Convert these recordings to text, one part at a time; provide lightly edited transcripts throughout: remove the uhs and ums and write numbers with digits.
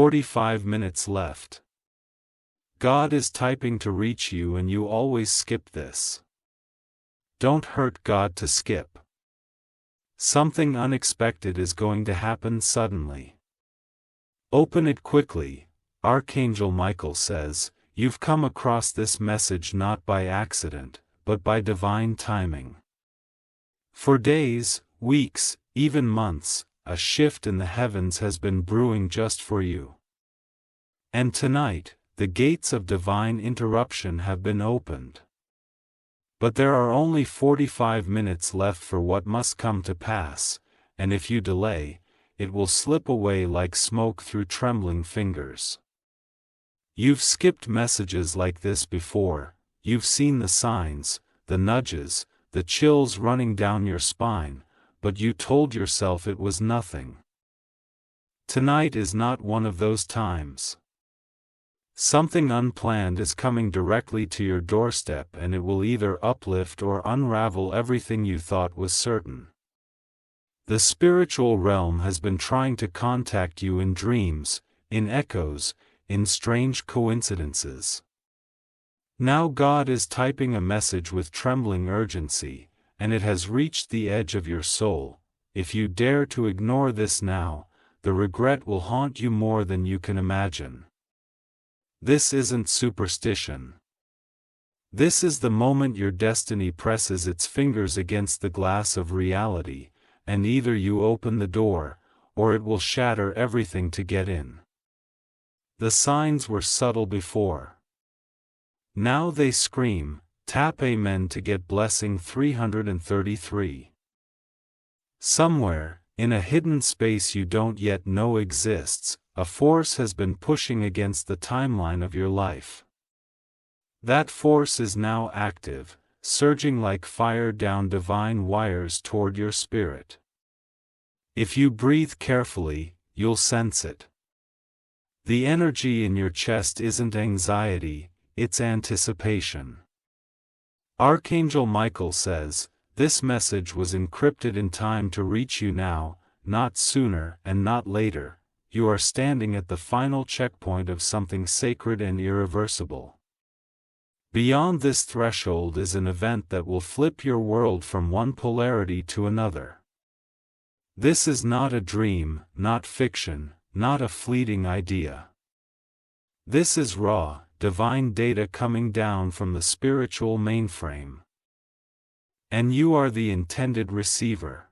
45 minutes left. God is typing to reach you and you always skip this. Don't hurt God to skip. Something unexpected is going to happen suddenly. Open it quickly. Archangel Michael says, you've come across this message not by accident, but by divine timing. For days, weeks, even months, a shift in the heavens has been brewing just for you. And tonight, the gates of divine interruption have been opened. But there are only 45 minutes left for what must come to pass, and if you delay, it will slip away like smoke through trembling fingers. You've skipped messages like this before, you've seen the signs, the nudges, the chills running down your spine, but you told yourself it was nothing. Tonight is not one of those times. Something unplanned is coming directly to your doorstep and it will either uplift or unravel everything you thought was certain. The spiritual realm has been trying to contact you in dreams, in echoes, in strange coincidences. Now God is typing a message with trembling urgency, and it has reached the edge of your soul. If you dare to ignore this now, the regret will haunt you more than you can imagine. This isn't superstition. This is the moment your destiny presses its fingers against the glass of reality, and either you open the door, or it will shatter everything to get in. The signs were subtle before. Now they scream, tap Amen to get blessing 333. Somewhere, in a hidden space you don't yet know exists, a force has been pushing against the timeline of your life. That force is now active, surging like fire down divine wires toward your spirit. If you breathe carefully, you'll sense it. The energy in your chest isn't anxiety, it's anticipation. Archangel Michael says, this message was encrypted in time to reach you now, not sooner and not later. You are standing at the final checkpoint of something sacred and irreversible. Beyond this threshold is an event that will flip your world from one polarity to another. This is not a dream, not fiction, not a fleeting idea. This is raw, divine data coming down from the spiritual mainframe. And you are the intended receiver.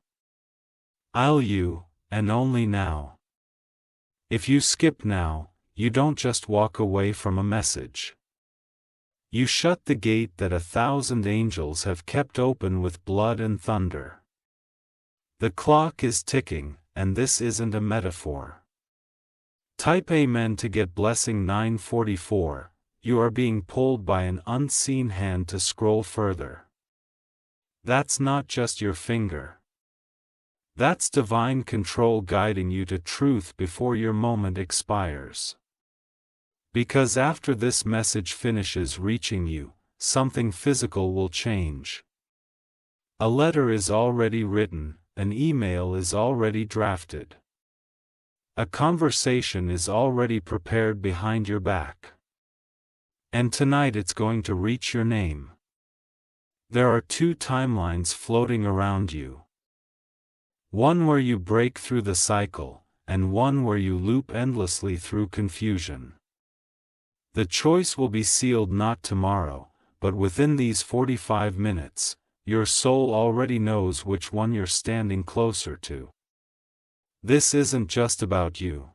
You, and only now. If you skip now, you don't just walk away from a message. You shut the gate that 1,000 angels have kept open with blood and thunder. The clock is ticking, and this isn't a metaphor. Type Amen to get blessing 944, you are being pulled by an unseen hand to scroll further. That's not just your finger. That's divine control guiding you to truth before your moment expires. Because after this message finishes reaching you, something physical will change. A letter is already written, an email is already drafted. A conversation is already prepared behind your back. And tonight it's going to reach your name. There are two timelines floating around you. One where you break through the cycle, and one where you loop endlessly through confusion. The choice will be sealed not tomorrow, but within these 45 minutes, your soul already knows which one you're standing closer to. This isn't just about you.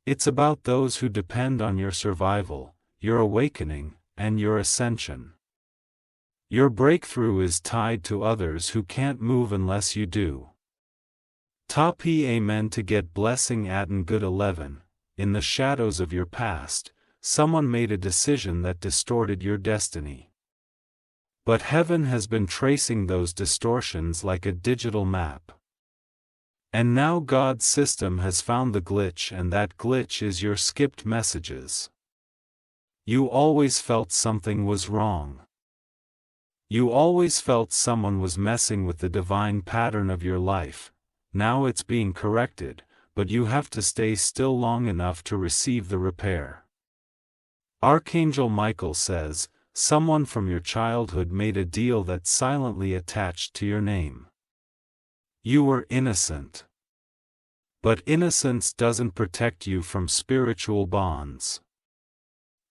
It's about those who depend on your survival, your awakening, and your ascension. Your breakthrough is tied to others who can't move unless you do. Top Amen to get blessing and good 11. In the shadows of your past, someone made a decision that distorted your destiny. But heaven has been tracing those distortions like a digital map. And now God's system has found the glitch, and that glitch is your skipped messages. You always felt something was wrong. You always felt someone was messing with the divine pattern of your life. Now it's being corrected, but you have to stay still long enough to receive the repair. Archangel Michael says, someone from your childhood made a deal that's silently attached to your name. You were innocent. But innocence doesn't protect you from spiritual bonds.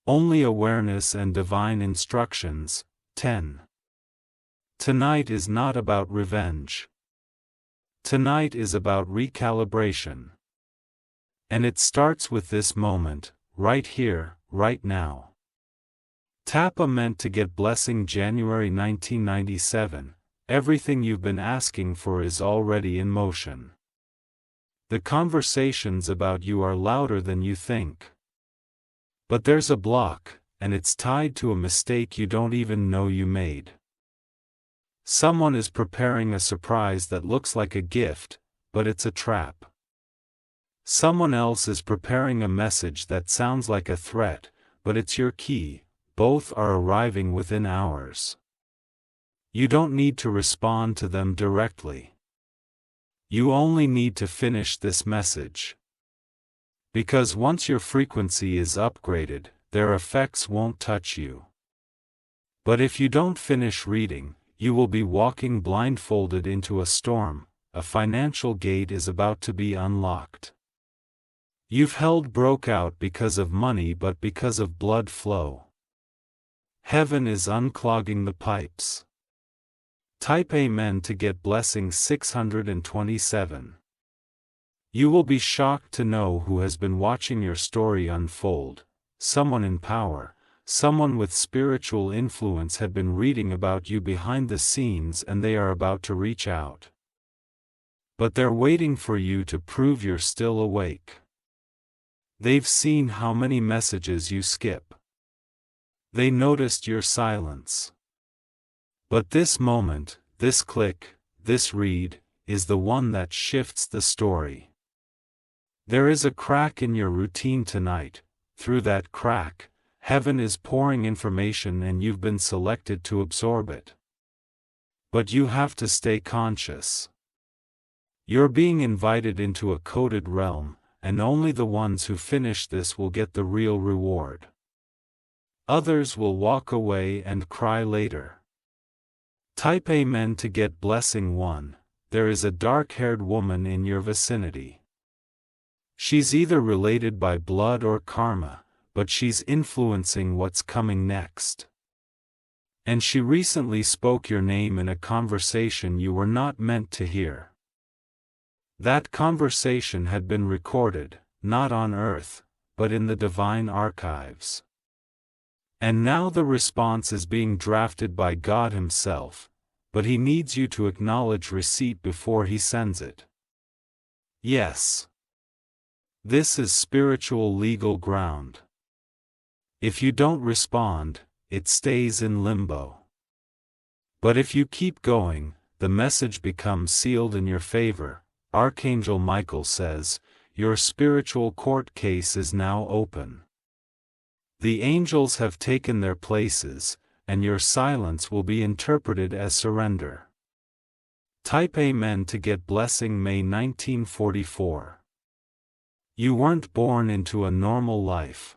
Only awareness and divine instructions. 10. Tonight is not about revenge. Tonight is about recalibration. And it starts with this moment, right here, right now. Tapa meant to get blessing January 1997. Everything you've been asking for is already in motion. The conversations about you are louder than you think. But there's a block, and it's tied to a mistake you don't even know you made. Someone is preparing a surprise that looks like a gift, but it's a trap. Someone else is preparing a message that sounds like a threat, but it's your key. Both are arriving within hours. You don't need to respond to them directly. You only need to finish this message. Because once your frequency is upgraded, their effects won't touch you. But if you don't finish reading, you will be walking blindfolded into a storm. A financial gate is about to be unlocked. You've held broke out because of money but because of blood flow. Heaven is unclogging the pipes. Type Amen to get blessing 627. You will be shocked to know who has been watching your story unfold. Someone in power, someone with spiritual influence had been reading about you behind the scenes and they are about to reach out. But they're waiting for you to prove you're still awake. They've seen how many messages you skip. They noticed your silence. But this moment, this click, this read, is the one that shifts the story. There is a crack in your routine tonight. Through that crack, heaven is pouring information and you've been selected to absorb it. But you have to stay conscious. You're being invited into a coded realm, and only the ones who finish this will get the real reward. Others will walk away and cry later. Type Amen to get blessing 1. There is a dark-haired woman in your vicinity. She's either related by blood or karma, but she's influencing what's coming next. And she recently spoke your name in a conversation you were not meant to hear. That conversation had been recorded, not on earth, but in the divine archives. And now the response is being drafted by God Himself, but He needs you to acknowledge receipt before He sends it. Yes. This is spiritual legal ground. If you don't respond, it stays in limbo. But if you keep going, the message becomes sealed in your favor. Archangel Michael says, your spiritual court case is now open. The angels have taken their places, and your silence will be interpreted as surrender. Type Amen to get blessing May 1944. You weren't born into a normal life.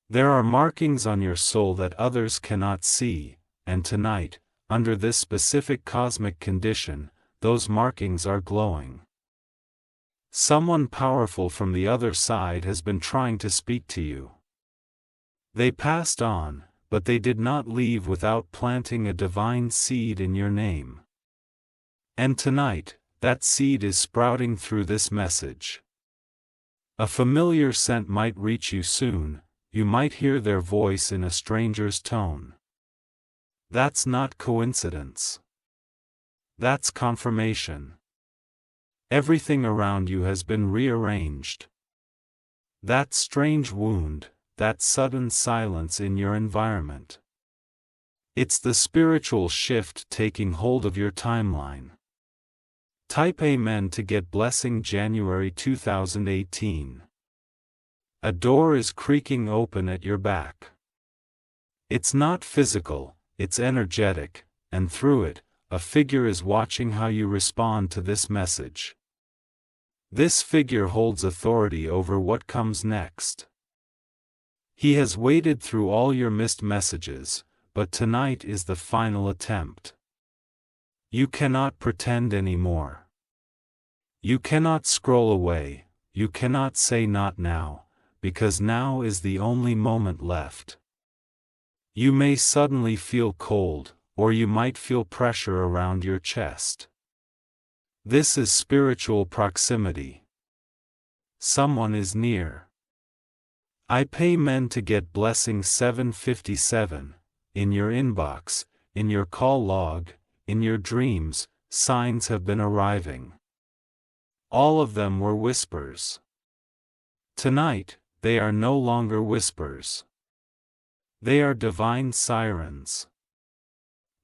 There are markings on your soul that others cannot see, and tonight, under this specific cosmic condition, those markings are glowing. Someone powerful from the other side has been trying to speak to you. They passed on, but they did not leave without planting a divine seed in your name. And tonight, that seed is sprouting through this message. A familiar scent might reach you soon. You might hear their voice in a stranger's tone. That's not coincidence. That's confirmation. Everything around you has been rearranged. That strange wound, that sudden silence in your environment. It's the spiritual shift taking hold of your timeline. Type Amen to get blessing January 2018. A door is creaking open at your back. It's not physical, it's energetic, and through it, a figure is watching how you respond to this message. This figure holds authority over what comes next. He has waited through all your missed messages, but tonight is the final attempt. You cannot pretend anymore. You cannot scroll away, you cannot say not now, because now is the only moment left. You may suddenly feel cold, or you might feel pressure around your chest. This is spiritual proximity. Someone is near. I pay men to get blessing 757, in your inbox, in your call log, in your dreams, signs have been arriving. All of them were whispers. Tonight, they are no longer whispers. They are divine sirens.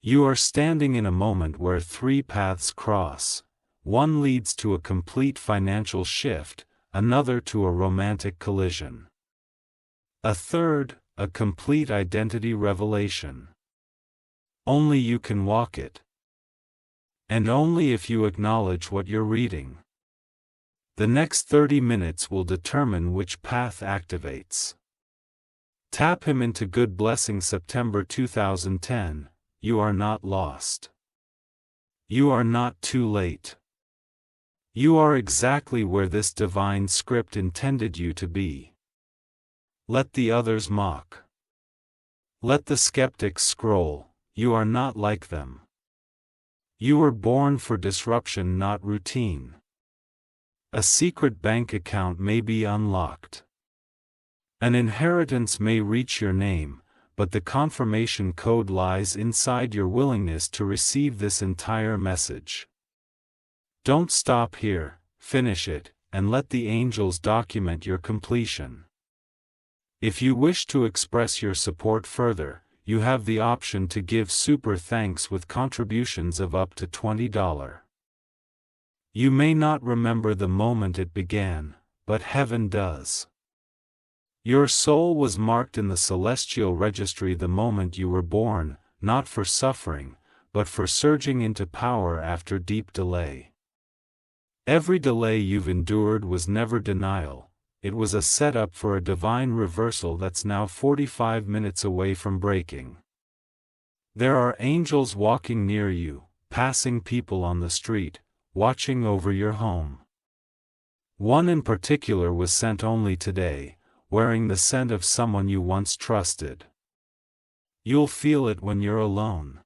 You are standing in a moment where three paths cross. One leads to a complete financial shift, another to a romantic collision. A third, a complete identity revelation. Only you can walk it. And only if you acknowledge what you're reading. The next 30 minutes will determine which path activates. Tap him into Good Blessing September 2010, you are not lost. You are not too late. You are exactly where this divine script intended you to be. Let the others mock. Let the skeptics scroll, you are not like them. You were born for disruption, not routine. A secret bank account may be unlocked. An inheritance may reach your name, but the confirmation code lies inside your willingness to receive this entire message. Don't stop here, finish it, and let the angels document your completion. If you wish to express your support further, you have the option to give super thanks with contributions of up to $20. You may not remember the moment it began, but heaven does. Your soul was marked in the celestial registry the moment you were born, not for suffering, but for surging into power after deep delay. Every delay you've endured was never denial, it was a setup for a divine reversal that's now 45 minutes away from breaking. There are angels walking near you, passing people on the street, watching over your home. One in particular was sent only today, wearing the scent of someone you once trusted. You'll feel it when you're alone.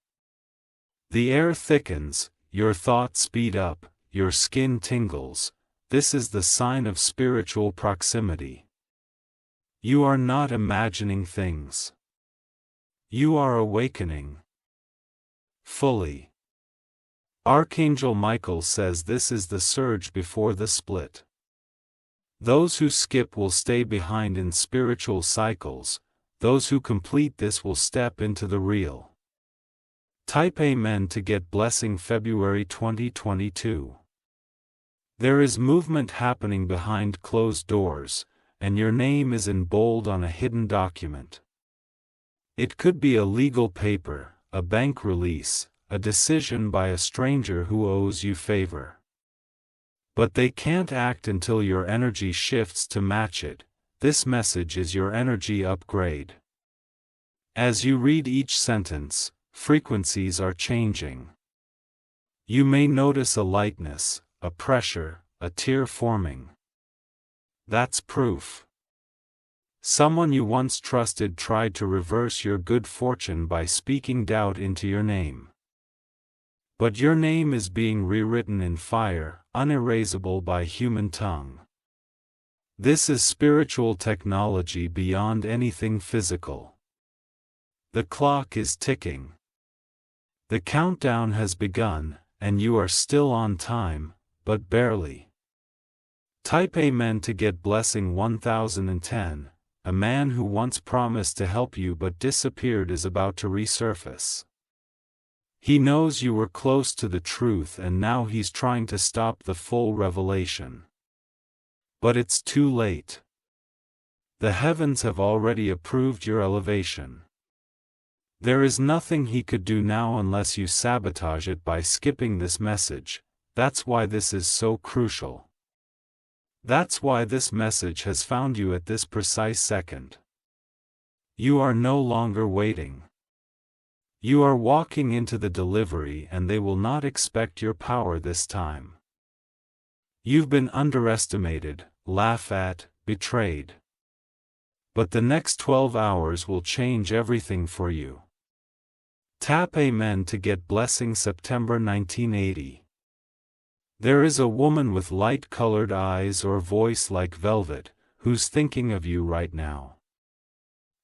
The air thickens, your thoughts speed up, your skin tingles. This is the sign of spiritual proximity. You are not imagining things. You are awakening. Fully. Archangel Michael says this is the surge before the split. Those who skip will stay behind in spiritual cycles, those who complete this will step into the real. Type Amen to get blessing February 2022. There is movement happening behind closed doors, and your name is in bold on a hidden document. It could be a legal paper, a bank release, a decision by a stranger who owes you favor. But they can't act until your energy shifts to match it. This message is your energy upgrade. As you read each sentence, frequencies are changing. You may notice a lightness, a pressure, a tear forming. That's proof. Someone you once trusted tried to reverse your good fortune by speaking doubt into your name. But your name is being rewritten in fire, unerasable by human tongue. This is spiritual technology beyond anything physical. The clock is ticking. The countdown has begun, and you are still on time, but barely. Type Amen to get blessing 1010. A man who once promised to help you but disappeared is about to resurface. He knows you were close to the truth and now he's trying to stop the full revelation. But it's too late. The heavens have already approved your elevation. There is nothing he could do now unless you sabotage it by skipping this message. That's why this is so crucial. That's why this message has found you at this precise second. You are no longer waiting. You are walking into the delivery, and they will not expect your power this time. You've been underestimated, laughed at, betrayed. But the next 12 hours will change everything for you. Tap Amen to get blessing. September 1980. There is a woman with light-colored eyes or voice like velvet, who's thinking of you right now.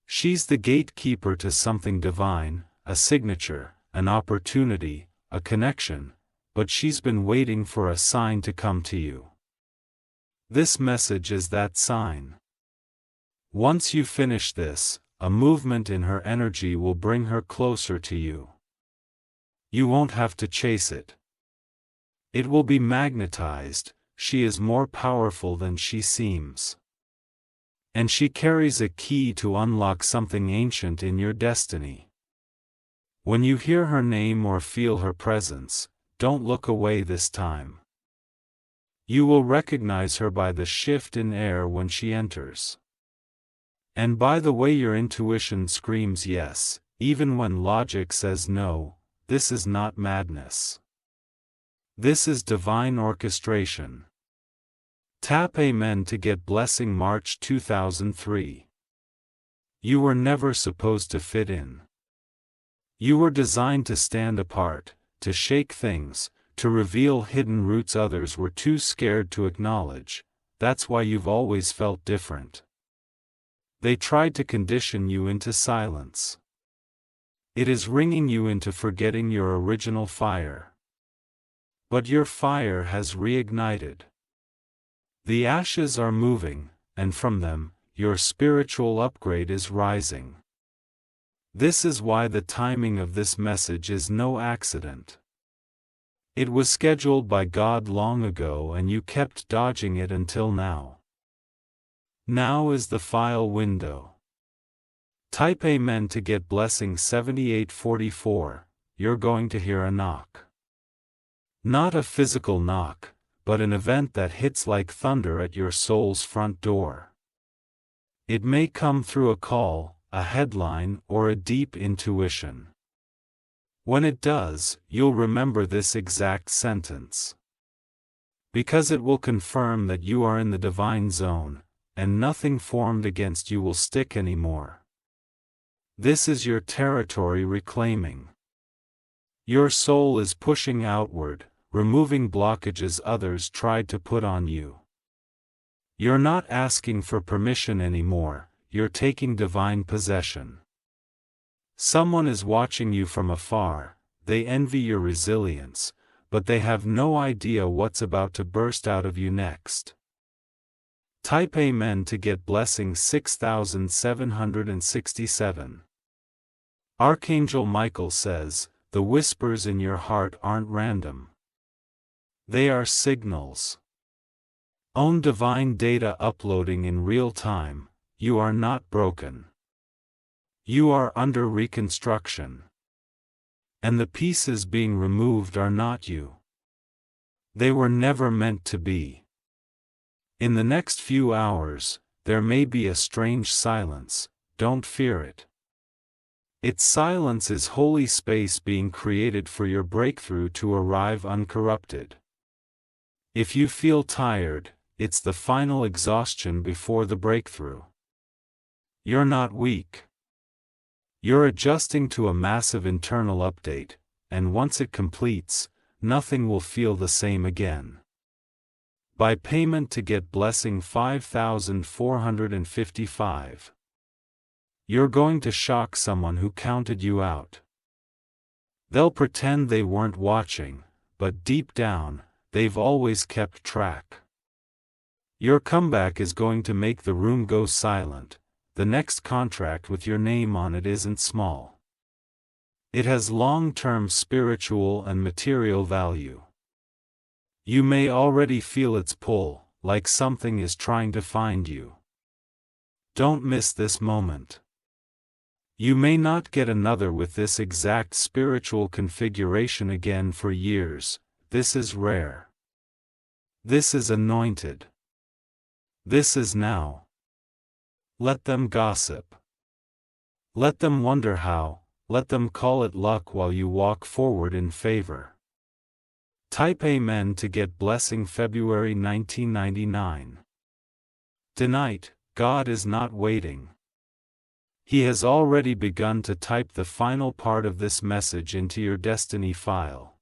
She's the gatekeeper to something divine, a signature, an opportunity, a connection, but she's been waiting for a sign to come to you. This message is that sign. Once you finish this, a movement in her energy will bring her closer to you. You won't have to chase it. It will be magnetized. She is more powerful than she seems. And she carries a key to unlock something ancient in your destiny. When you hear her name or feel her presence, don't look away this time. You will recognize her by the shift in air when she enters. And by the way your intuition screams yes, even when logic says no. This is not madness. This is divine orchestration. Tap Amen to get blessing. March 2003. You were never supposed to fit in. You were designed to stand apart, to shake things, to reveal hidden roots others were too scared to acknowledge. That's why you've always felt different. They tried to condition you into silence. It is ringing you into forgetting your original fire. But your fire has reignited. The ashes are moving, and from them, your spiritual upgrade is rising. This is why the timing of this message is no accident. It was scheduled by God long ago, and you kept dodging it until now. Now is the file window. Type Amen to get blessing. 7844. You're going to hear a knock. Not a physical knock, but an event that hits like thunder at your soul's front door. It may come through a call, a headline, or a deep intuition. When it does, you'll remember this exact sentence. Because it will confirm that you are in the divine zone, and nothing formed against you will stick anymore. This is your territory reclaiming. Your soul is pushing outward, removing blockages others tried to put on you. You're not asking for permission anymore, you're taking divine possession. Someone is watching you from afar, they envy your resilience, but they have no idea what's about to burst out of you next. Type Amen to get blessing. 6767. Archangel Michael says, the whispers in your heart aren't random. They are signals. Own divine data uploading in real time. You are not broken. You are under reconstruction. And the pieces being removed are not you. They were never meant to be. In the next few hours, there may be a strange silence. Don't fear it. Its silence is holy space being created for your breakthrough to arrive uncorrupted. If you feel tired, it's the final exhaustion before the breakthrough. You're not weak. You're adjusting to a massive internal update, and once it completes, nothing will feel the same again. By payment to get blessing. 5455. You're going to shock someone who counted you out. They'll pretend they weren't watching, but deep down, they've always kept track. Your comeback is going to make the room go silent. The next contract with your name on it isn't small. It has long-term spiritual and material value. You may already feel its pull, like something is trying to find you. Don't miss this moment. You may not get another with this exact spiritual configuration again for years. This is rare. This is anointed. This is now. Let them gossip. Let them wonder how, let them call it luck while you walk forward in favor. Type Amen to get blessing February 1999. Tonight, God is not waiting. He has already begun to type the final part of this message into your destiny file.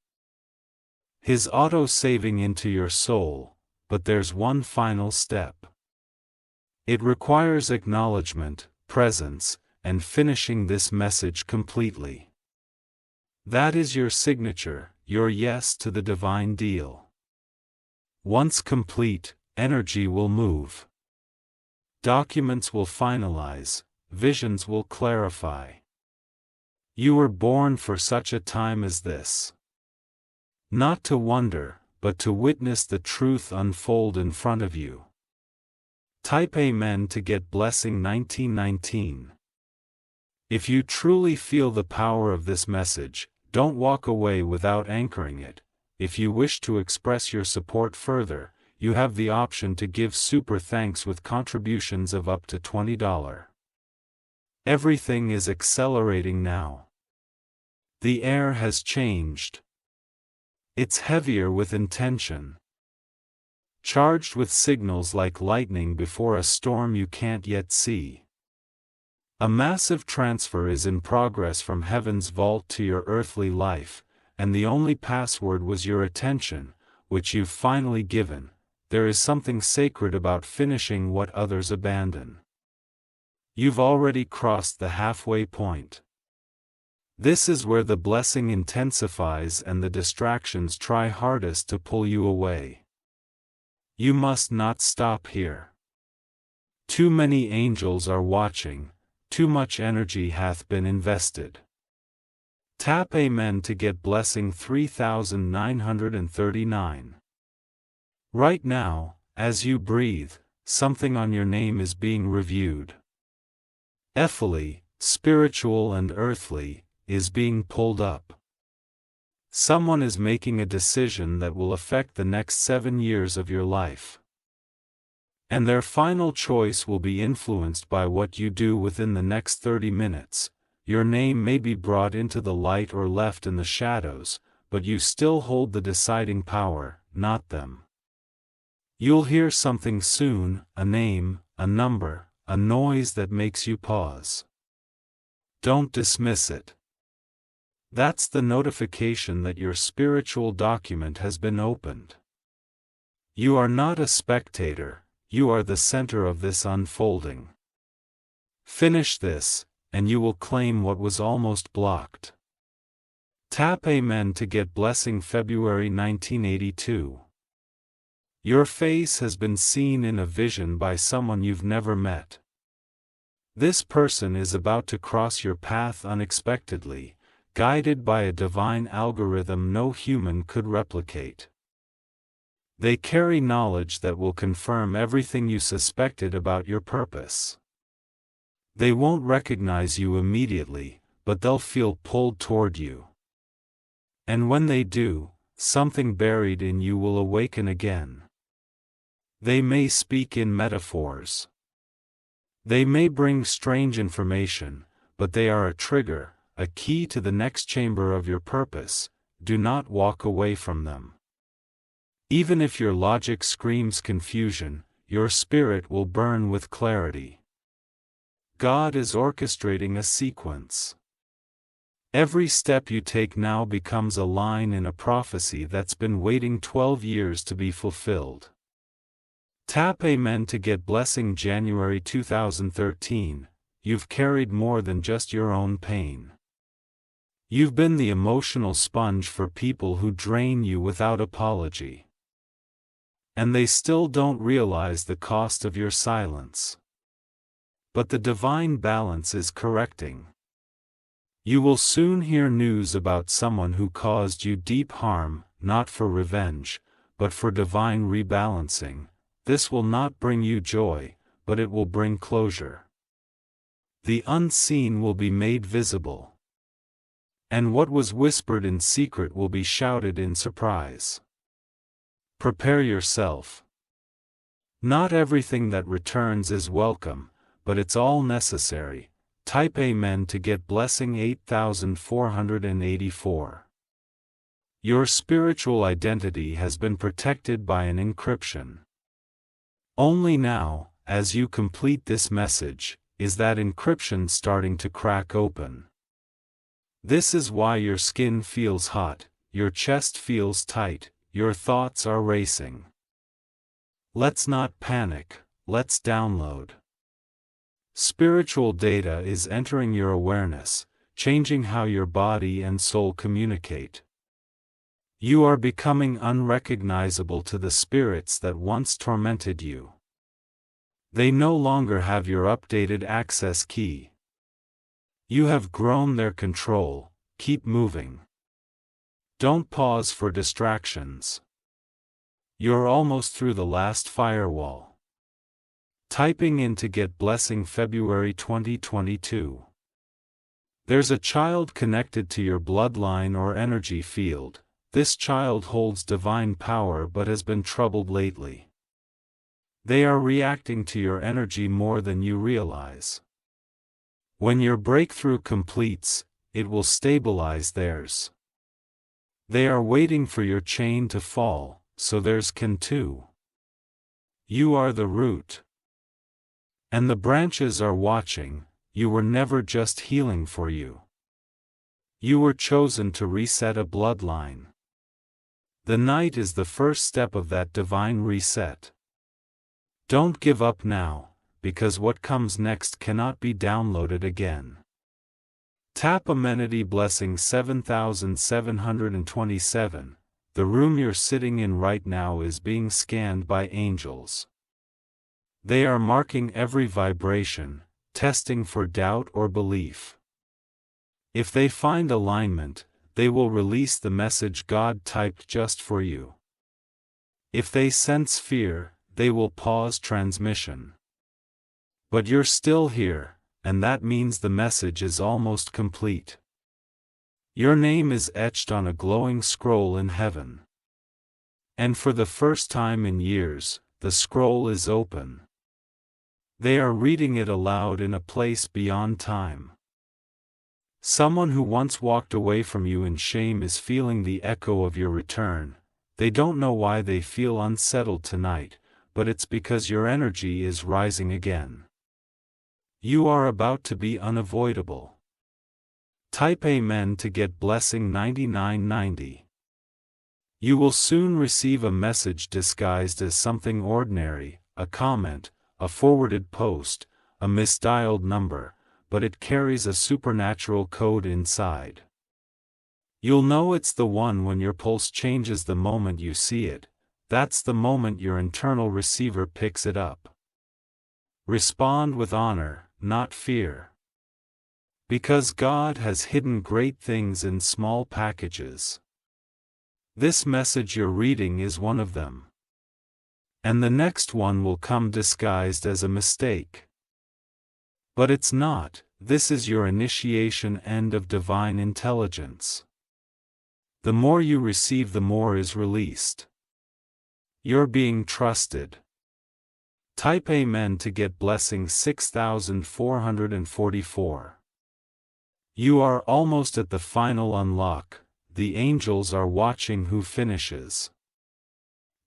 His auto-saving into your soul, but there's one final step. It requires acknowledgement, presence, and finishing this message completely. That is your signature, your yes to the divine deal. Once complete, energy will move. Documents will finalize, visions will clarify. You were born for such a time as this. Not to wonder, but to witness the truth unfold in front of you. Type Amen to get blessing 1919. If you truly feel the power of this message, don't walk away without anchoring it. If you wish to express your support further, you have the option to give super thanks with contributions of up to $20. Everything is accelerating now. The air has changed. It's heavier with intention. Charged with signals like lightning before a storm you can't yet see. A massive transfer is in progress from heaven's vault to your earthly life, and the only password was your attention, which you've finally given. There is something sacred about finishing what others abandon. You've already crossed the halfway point. This is where the blessing intensifies and the distractions try hardest to pull you away. You must not stop here. Too many angels are watching. Too much energy hath been invested. Tap Amen to get blessing 3939. Right now, as you breathe, something on your name is being reviewed. Earthly, spiritual and earthly, is being pulled up. Someone is making a decision that will affect the next 7 years of your life. And their final choice will be influenced by what you do within the next 30 minutes. Your name may be brought into the light or left in the shadows, but you still hold the deciding power, not them. You'll hear something soon, a name, a number, a noise that makes you pause. Don't dismiss it. That's the notification that your spiritual document has been opened. You are not a spectator. You are the center of this unfolding. Finish this, and you will claim what was almost blocked. Tap Amen to get blessing February 1982. Your face has been seen in a vision by someone you've never met. This person is about to cross your path unexpectedly, guided by a divine algorithm no human could replicate. They carry knowledge that will confirm everything you suspected about your purpose. They won't recognize you immediately, but they'll feel pulled toward you. And when they do, something buried in you will awaken again. They may speak in metaphors. They may bring strange information, but they are a trigger, a key to the next chamber of your purpose. Do not walk away from them. Even if your logic screams confusion, your spirit will burn with clarity. God is orchestrating a sequence. Every step you take now becomes a line in a prophecy that's been waiting 12 years to be fulfilled. Tap Amen to get blessing January 2013. You've carried more than just your own pain. You've been the emotional sponge for people who drain you without apology. And they still don't realize the cost of your silence. But the divine balance is correcting. You will soon hear news about someone who caused you deep harm, not for revenge, but for divine rebalancing. This will not bring you joy, but it will bring closure. The unseen will be made visible. And what was whispered in secret will be shouted in surprise. Prepare yourself. Not everything that returns is welcome, but it's all necessary. Type Amen to get blessing 8484. Your spiritual identity has been protected by an encryption. Only now, as you complete this message, is that encryption starting to crack open. This is why your skin feels hot, your chest feels tight, your thoughts are racing. Let's not panic, let's download. Spiritual data is entering your awareness, changing how your body and soul communicate. You are becoming unrecognizable to the spirits that once tormented you. They no longer have your updated access key. You have grown their control. Keep moving. Don't pause for distractions. You're almost through the last firewall. Typing in to get blessing February 2022. There's a child connected to your bloodline or energy field. This child holds divine power but has been troubled lately. They are reacting to your energy more than you realize. When your breakthrough completes, it will stabilize theirs. They are waiting for your chain to fall, so theirs can too. You are the root. And the branches are watching. You were never just healing for you. You were chosen to reset a bloodline. The night is the first step of that divine reset. Don't give up now, because what comes next cannot be downloaded again. Tap Amenity Blessing 7727. The room you're sitting in right now is being scanned by angels. They are marking every vibration, testing for doubt or belief. If they find alignment, they will release the message God typed just for you. If they sense fear, they will pause transmission. But you're still here, and that means the message is almost complete. Your name is etched on a glowing scroll in heaven. And for the first time in years, the scroll is open. They are reading it aloud in a place beyond time. Someone who once walked away from you in shame is feeling the echo of your return. They don't know why they feel unsettled tonight, but it's because your energy is rising again. You are about to be unavoidable. Type Amen to get blessing 9990. You will soon receive a message disguised as something ordinary, a comment, a forwarded post, a misdialed number, but it carries a supernatural code inside. You'll know it's the one when your pulse changes the moment you see it. That's the moment your internal receiver picks it up. Respond with honor, not fear. Because God has hidden great things in small packages. This message you're reading is one of them. And the next one will come disguised as a mistake. But it's not. This is your initiation end of divine intelligence. The more you receive, the more is released. You're being trusted. Type Amen to get blessing 6444. You are almost at the final unlock. The angels are watching who finishes.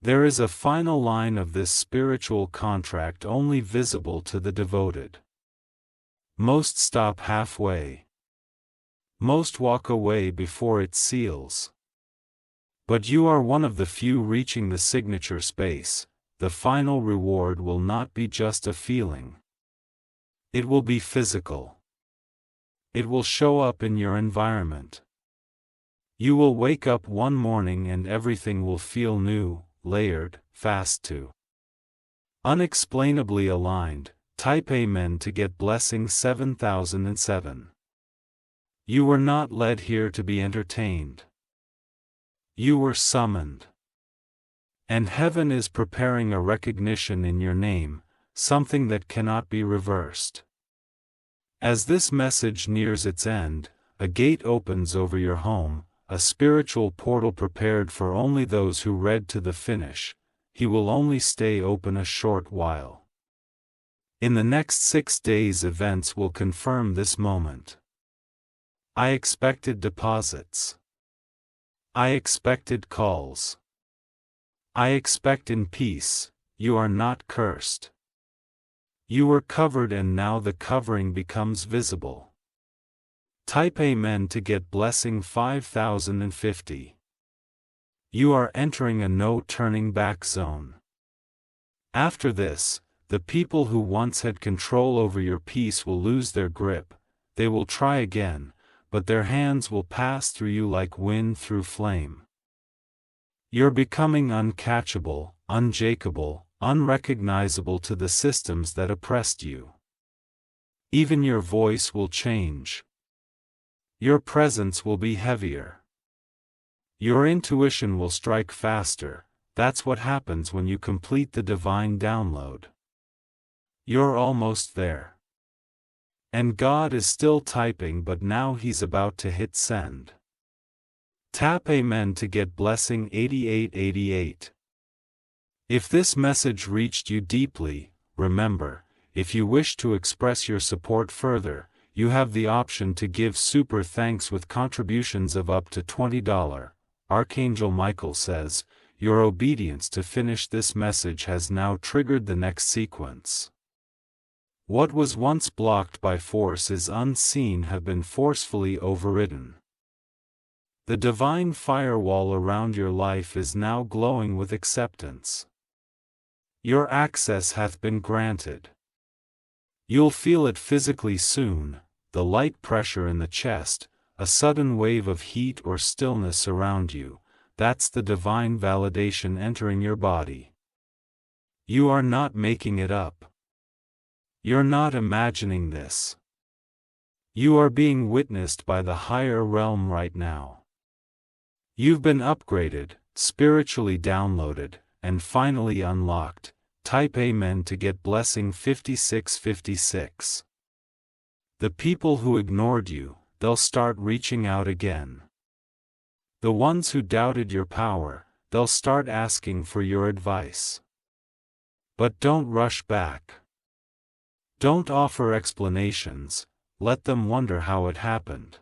There is a final line of this spiritual contract only visible to the devoted. Most stop halfway. Most walk away before it seals. But you are one of the few reaching the signature space. The final reward will not be just a feeling. It will be physical. It will show up in your environment. You will wake up one morning and everything will feel new, layered, fast to unexplainably aligned. Type Amen to get blessing 7007. You were not led here to be entertained. You were summoned. And heaven is preparing a recognition in your name, something that cannot be reversed. As this message nears its end, a gate opens over your home, a spiritual portal prepared for only those who read to the finish. he will only stay open a short while. In the next 6 days events will confirm this moment. I expected deposits. I expected calls. I expect in peace, you are not cursed. You were covered and now the covering becomes visible. Type Amen to get blessing 5050. You are entering a no turning back zone. After this, the people who once had control over your peace will lose their grip, they will try again, but their hands will pass through you like wind through flame. You're becoming uncatchable, unjakeable, unrecognizable to the systems that oppressed you. Even your voice will change. Your presence will be heavier. Your intuition will strike faster. That's what happens when you complete the divine download. You're almost there. And God is still typing, but now He's about to hit send. Tap Amen to get blessing 8888. If this message reached you deeply, remember, if you wish to express your support further, you have the option to give super thanks with contributions of up to $20. Archangel Michael says, your obedience to finish this message has now triggered the next sequence. What was once blocked by forces unseen have been forcefully overridden. The divine firewall around your life is now glowing with acceptance. Your access hath been granted. You'll feel it physically soon, the light pressure in the chest, a sudden wave of heat or stillness around you. That's the divine validation entering your body. You are not making it up. You're not imagining this. You are being witnessed by the higher realm right now. You've been upgraded, spiritually downloaded, and finally unlocked. Type Amen to get blessing 5656. The people who ignored you, they'll start reaching out again. The ones who doubted your power, they'll start asking for your advice. But don't rush back. Don't offer explanations, let them wonder how it happened.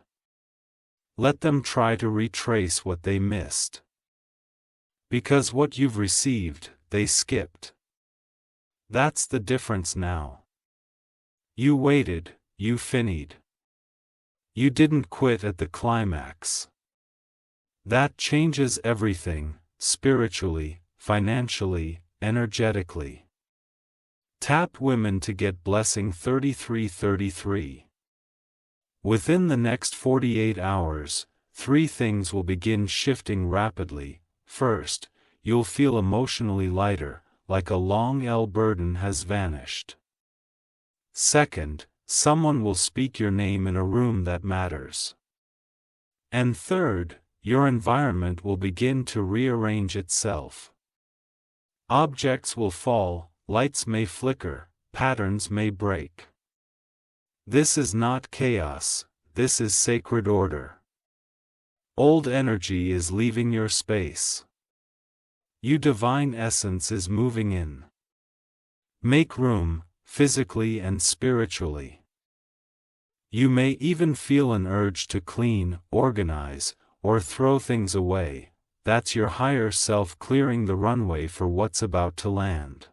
Let them try to retrace what they missed. Because what you've received, they skipped. That's the difference now. You waited, you finished. You didn't quit at the climax. That changes everything, spiritually, financially, energetically. Tap Women to get blessing 3333. Within the next 48 hours, 3 things will begin shifting rapidly. First, you'll feel emotionally lighter, like a long L burden has vanished. Second, someone will speak your name in a room that matters. And third, your environment will begin to rearrange itself. Objects will fall, lights may flicker, patterns may break. This is not chaos, this is sacred order. Old energy is leaving your space. You divine essence is moving in. Make room, physically and spiritually. You may even feel an urge to clean, organize, or throw things away. That's your higher self clearing the runway for what's about to land.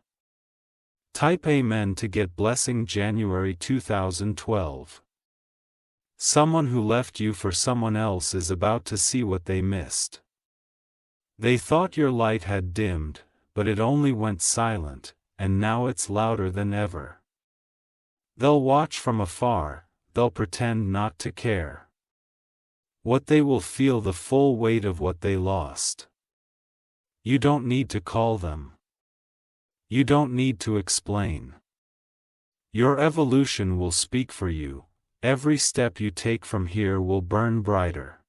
Type Amen to get blessing January 2012. Someone who left you for someone else is about to see what they missed. They thought your light had dimmed, but it only went silent, and now it's louder than ever. They'll watch from afar, they'll pretend not to care. What they will feel the full weight of what they lost. You don't need to call them. You don't need to explain. Your evolution will speak for you. Every step you take from here will burn brighter.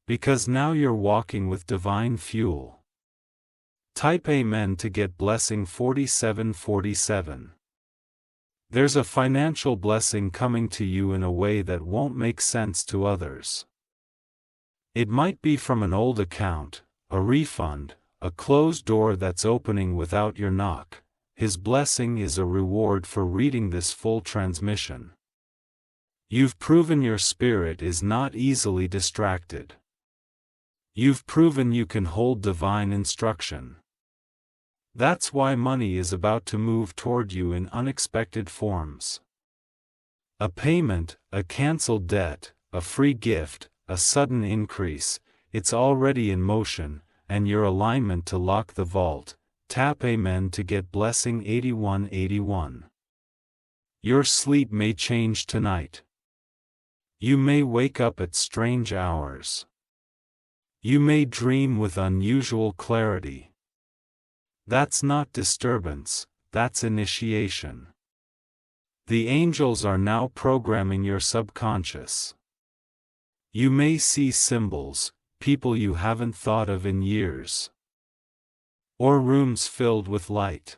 Because now you're walking with divine fuel. Type Amen to get blessing 4747. There's a financial blessing coming to you in a way that won't make sense to others. It might be from an old account, a refund, a closed door that's opening without your knock. His blessing is a reward for reading this full transmission. You've proven your spirit is not easily distracted. You've proven you can hold divine instruction. That's why money is about to move toward you in unexpected forms. A payment, a canceled debt, a free gift, a sudden increase, it's already in motion, and your alignment to lock the vault. Tap Amen to get blessing 8181. Your sleep may change tonight. You may wake up at strange hours. You may dream with unusual clarity. That's not disturbance, that's initiation. The angels are now programming your subconscious. You may see symbols, people you haven't thought of in years, or rooms filled with light.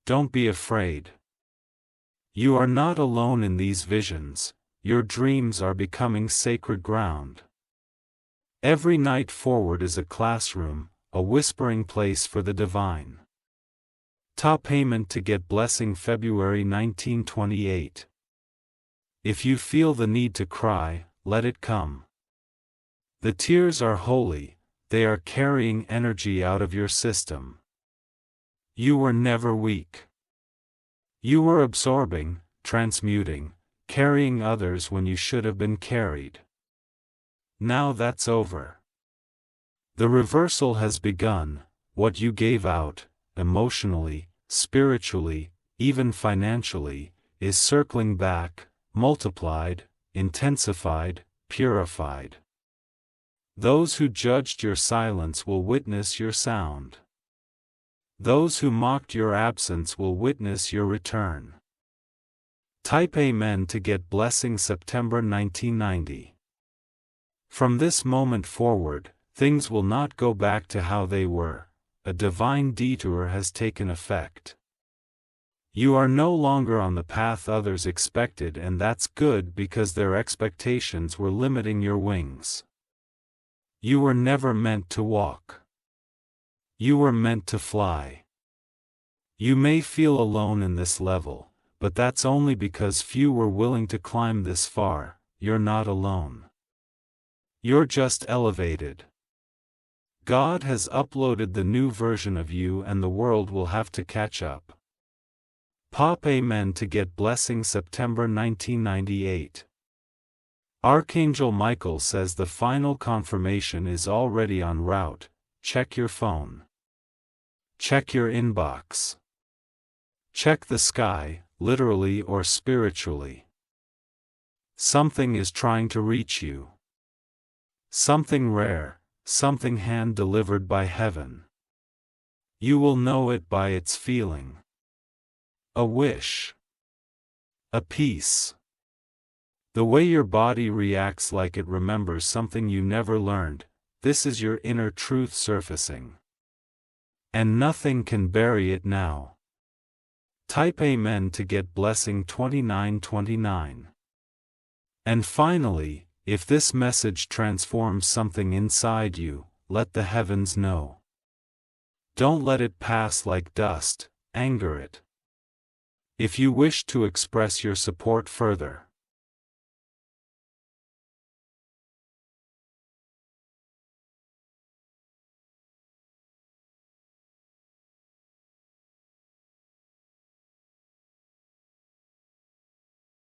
Don't be afraid. You are not alone in these visions, your dreams are becoming sacred ground. Every night forward is a classroom, a whispering place for the divine. Top payment to get blessing February 1928. If you feel the need to cry, let it come. The tears are holy, they are carrying energy out of your system. You were never weak. You were absorbing, transmuting, carrying others when you should have been carried. Now that's over. The reversal has begun. What you gave out, emotionally, spiritually, even financially, is circling back, multiplied, intensified, purified. Those who judged your silence will witness your sound. Those who mocked your absence will witness your return. Type Amen to get blessing September 1990. From this moment forward, things will not go back to how they were. A divine detour has taken effect. You are no longer on the path others expected, and that's good because their expectations were limiting your wings. You were never meant to walk. You were meant to fly. You may feel alone in this level, but that's only because few were willing to climb this far. You're not alone. You're just elevated. God has uploaded the new version of you, and the world will have to catch up. Pop Amen to get blessing September 1998. Archangel Michael says the final confirmation is already en route. Check your phone. Check your inbox. Check the sky, literally or spiritually. Something is trying to reach you. Something rare, something hand-delivered by heaven. You will know it by its feeling. A wish. A peace. The way your body reacts like it remembers something you never learned, this is your inner truth surfacing. And nothing can bury it now. Type Amen to get blessing 2929. And finally, if this message transforms something inside you, let the heavens know. Don't let it pass like dust, anger it. If you wish to express your support further,